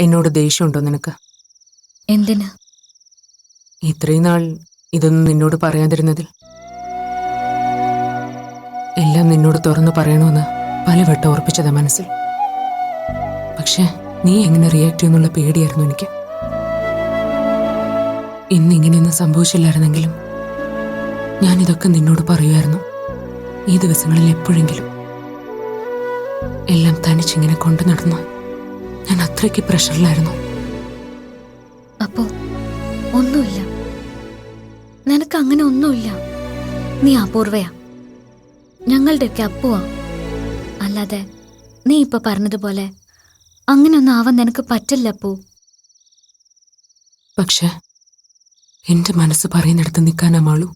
എന്നോട് ദേഷ്യമുണ്ടോ നിനക്ക്? എന്തിന്? ഇത്രയും നാൾ ഇതൊന്നും നിന്നോട് പറയാതിരുന്നതിൽ. എല്ലാം നിന്നോട് തുറന്നു പറയണമെന്ന് പലവട്ടം ഉറപ്പിച്ചതാ മനസ്സിൽ. പക്ഷെ നീ എങ്ങനെ റിയാക്ട് ചെയ്യുന്നുള്ള പേടിയായിരുന്നു എനിക്ക്. ഇന്നിങ്ങനെയൊന്നും സംഭവിച്ചില്ലായിരുന്നെങ്കിലും ഞാനിതൊക്കെ നിന്നോട് പറയുമായിരുന്നു. ഈ ദിവസങ്ങളിൽ എപ്പോഴെങ്കിലും. എല്ലാം തനിച്ചിങ്ങനെ കൊണ്ടു നടന്നു. ഞാൻ അത്രയ്ക്ക് പ്രഷറിലായിരുന്നു. അപ്പോ ഒന്നുമില്ല, നിനക്ക് അങ്ങനെ ഒന്നുമില്ല. നീ അപൂർവയാ, ഞങ്ങളുടെയൊക്കെ അപ്പുവാ. അല്ലാതെ നീ ഇപ്പൊ പറഞ്ഞതുപോലെ അങ്ങനെയൊന്നും ആവാൻ നിനക്ക് പറ്റില്ല അപ്പു. പക്ഷെ എന്റെ മനസ്സ് പറയുന്നിടത്ത് നിൽക്കാനാ മാളു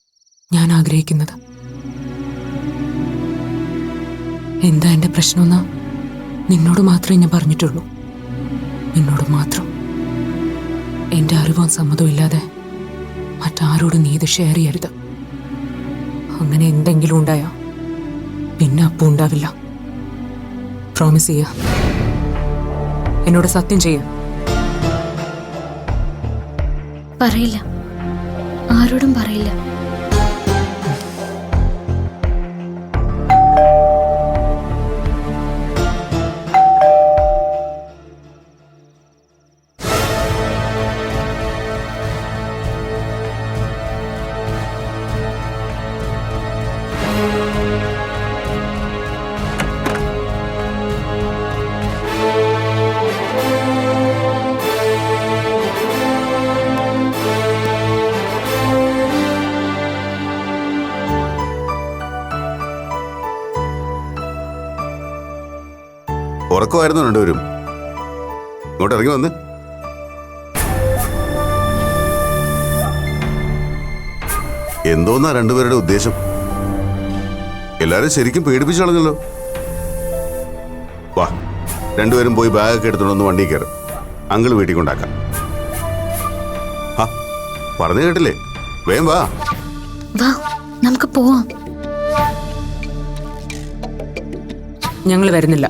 ഞാൻ ആഗ്രഹിക്കുന്നത്. എന്താ എന്റെ പ്രശ്നമെന്ന് നിന്നോട് മാത്രമേ ഞാൻ പറഞ്ഞിട്ടുള്ളൂ. നിന്നോട് മാത്രം. എന്റെ അറിവും സമ്മതവും ഇല്ലാതെ മറ്റാരോടും നീ ഇത് ഷെയർ ചെയ്യരുത്. അങ്ങനെ എന്തെങ്കിലും ഉണ്ടായാ പിന്നെ അപ്പു ഉണ്ടാവില്ല. പ്രോമിസ് ചെയ്യ. എന്നോട് സത്യം ചെയ്യ. പറയില്ല, ആരോടും പറയില്ല. ഉറക്കമായിരുന്നു രണ്ടുപേരും. ഇങ്ങോട്ട് ഇറങ്ങി വന്ന്. എന്തോന്നാ രണ്ടുപേരുടെ ഉദ്ദേശം? എല്ലാരും ശരിക്കും പേടിപ്പിച്ചു കളഞ്ഞല്ലോ. വാ, രണ്ടുപേരും പോയി ബാഗൊക്കെ എടുത്തോണ്ടൊന്ന് വണ്ടി കയറും. അങ്കിള് വീട്ടിൽ കൊണ്ടാക്കാം. ആ പറഞ്ഞു കേട്ടില്ലേ? വേഗം വാ. വാ, നമുക്ക് പോവാം. ഞങ്ങൾ വരുന്നില്ല.